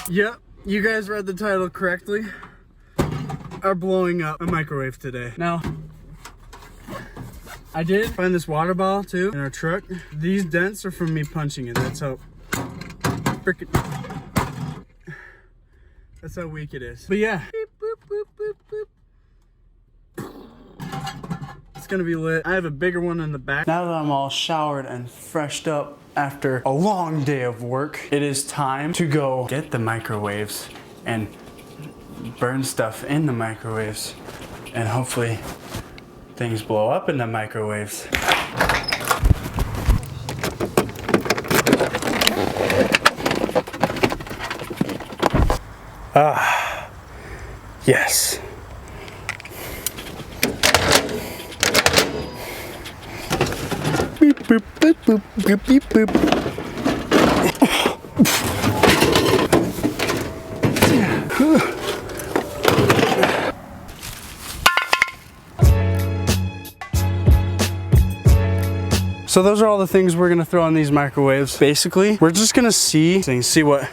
Yep, you guys read the title correctly. Are blowing up a microwave today. Now, I did find this water bottle too in our truck. These dents are from me punching it. That's how freaking. That's how weak it is. But yeah. Beep, boop, boop, boop, boop. It's gonna be lit. I have a bigger one in the back. Now that I'm all showered and freshed up after a long day of work, it is time to go get the microwaves and burn stuff in the microwaves. And hopefully things blow up in the microwaves. Ah, yes. Beep, boop, boop, boop, boop, beep, boop. So those are all the things we're gonna throw in these microwaves. Basically, we're just gonna see what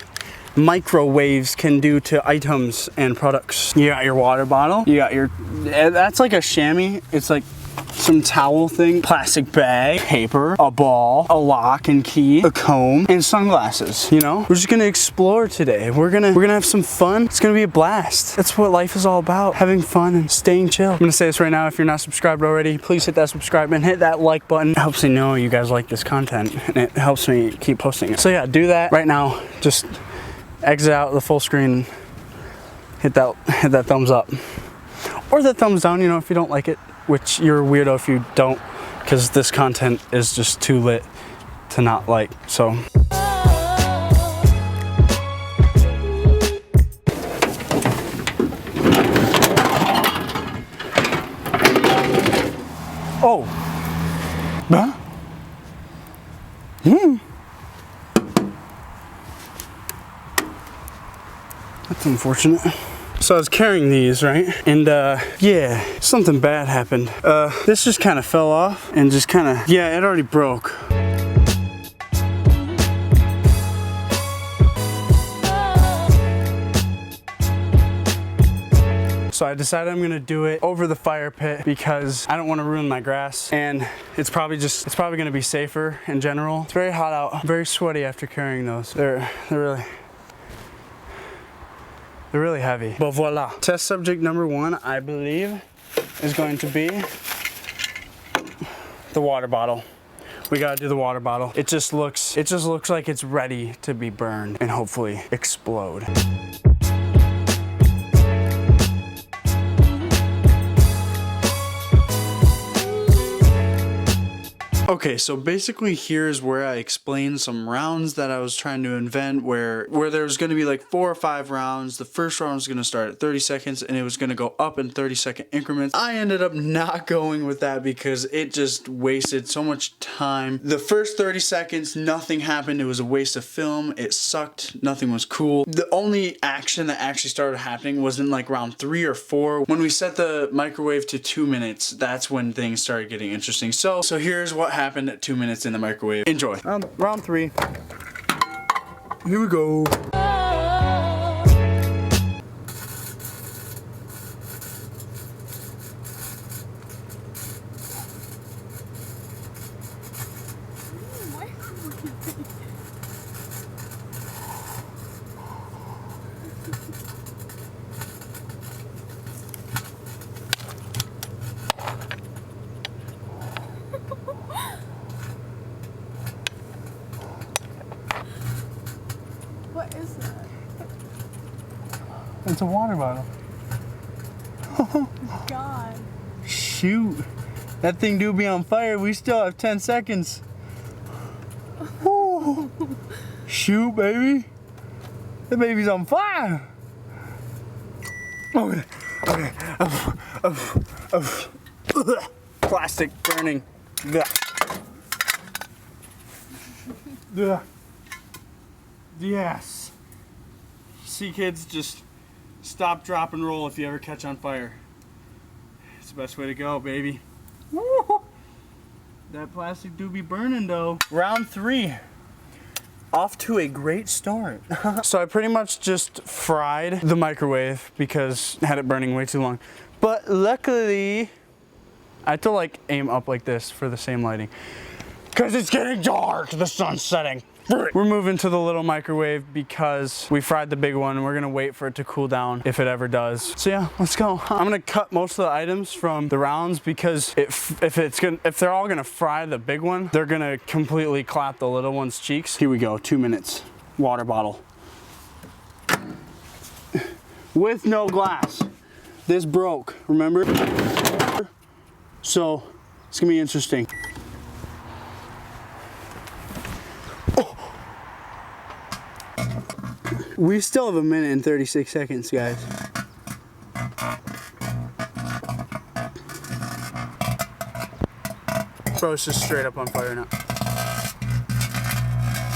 microwaves can do to items and products. You got your water bottle, you got your, that's like a chamois. It's like some towel thing, plastic bag, paper, a ball, a lock and key, a comb, and sunglasses. You know, we're just gonna explore today. We're gonna have some fun. It's gonna be a blast. That's what life is all about, having fun and staying chill. I'm gonna say this right now, if you're not subscribed already, please hit that subscribe and hit that like button. It helps me know you guys like this content and it helps me keep posting it. So yeah, do that right now. Just exit out the full screen, hit that thumbs up or the thumbs down, you know, if you don't like it, which you're a weirdo if you don't, because this content is just too lit to not like. So oh, huh? That's unfortunate. So I was carrying these, right? And yeah, something bad happened. This just kind of fell off and just kind of, yeah, it already broke. So I decided I'm gonna do it over the fire pit because I don't want to ruin my grass, and it's probably gonna be safer in general. It's very hot out, I'm very sweaty after carrying those. They're really heavy. But voila. Test subject number 1, I believe, is going to be the water bottle. We gotta do the water bottle. It just looks like it's ready to be burned and hopefully explode. Okay, so basically here's where I explain some rounds that I was trying to invent where there's going to be like 4 or 5 rounds. The first round was going to start at 30 seconds and it was going to go up in 30-second increments. I ended up not going with that because it just wasted so much time. The first 30 seconds, nothing happened. It was a waste of film. It sucked. Nothing was cool. The only action that actually started happening was in like round 3 or 4. When we set the microwave to 2 minutes, that's when things started getting interesting. So here's what happened at 2 minutes in the microwave. Enjoy. Round 3. Here we go. What is that? It's a water bottle. Oh my god. Shoot. That thing do be on fire. We still have 10 seconds. Woo. Shoot, baby. The baby's on fire. Okay. Plastic burning. Yes. See, kids, just stop, drop, and roll if you ever catch on fire. It's the best way to go, baby. Woo. That plastic do be burning though. Round 3. Off to a great start. So I pretty much just fried the microwave because I had it burning way too long. But luckily, I had to like aim up like this for the same lighting. Cause it's getting dark, the sun's setting. We're moving to the little microwave because we fried the big one and we're gonna wait for it to cool down if it ever does. So yeah, let's go. I'm gonna cut most of the items from the rounds because if they're all gonna fry the big one, they're gonna completely clap the little one's cheeks. Here we go, 2 minutes. Water bottle. With no glass. This broke, remember? So it's gonna be interesting. We still have 1 minute and 36 seconds, guys. Bro, it's just straight up on fire now.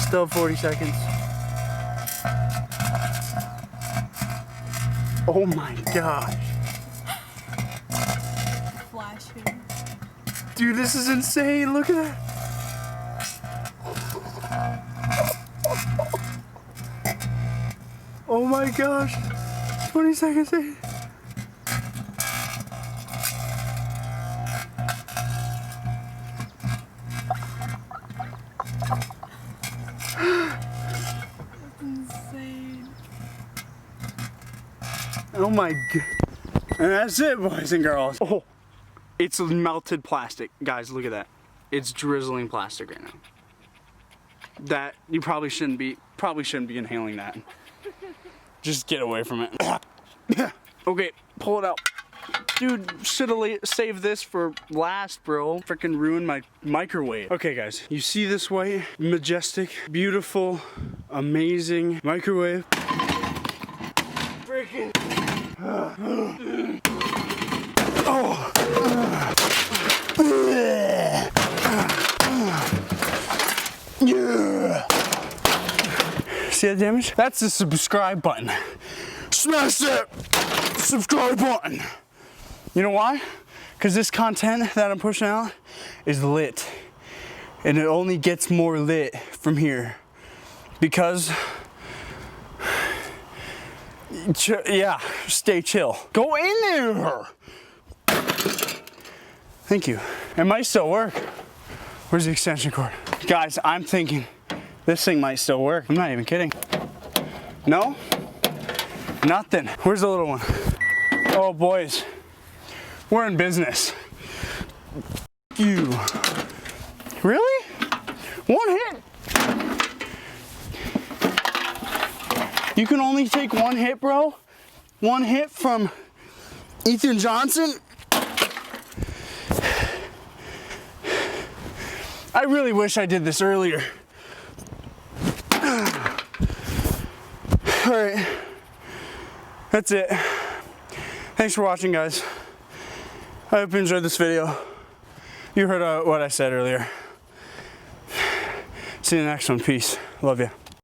Still 40 seconds. Oh my gosh. Flashing. Dude, this is insane. Look at that. Oh my gosh. 20 seconds in. Insane. Oh my god. And that's it, boys and girls. Oh, it's melted plastic. Guys, look at that. It's drizzling plastic right now. That, you probably shouldn't be inhaling that. Just get away from it. Okay, pull it out. Dude, should have saved this for last, bro. Freaking ruined my microwave. Okay, guys, you see this white, majestic, beautiful, amazing microwave? Freaking. Oh. Yeah. See that damage? That's the subscribe button. Smash that subscribe button. You know why? Because this content that I'm pushing out is lit. And it only gets more lit from here. Because, yeah, stay chill. Go in there. Thank you. It might still work. Where's the extension cord? Guys, I'm thinking this thing might still work. I'm not even kidding. No? Nothing. Where's the little one? Oh, boys. We're in business. You. Really? One hit? You can only take one hit, bro? One hit from Ethan Johnson? I really wish I did this earlier. All right, that's it. Thanks for watching, guys. I hope you enjoyed this video. You heard what I said earlier. See you in the next one. Peace. Love you.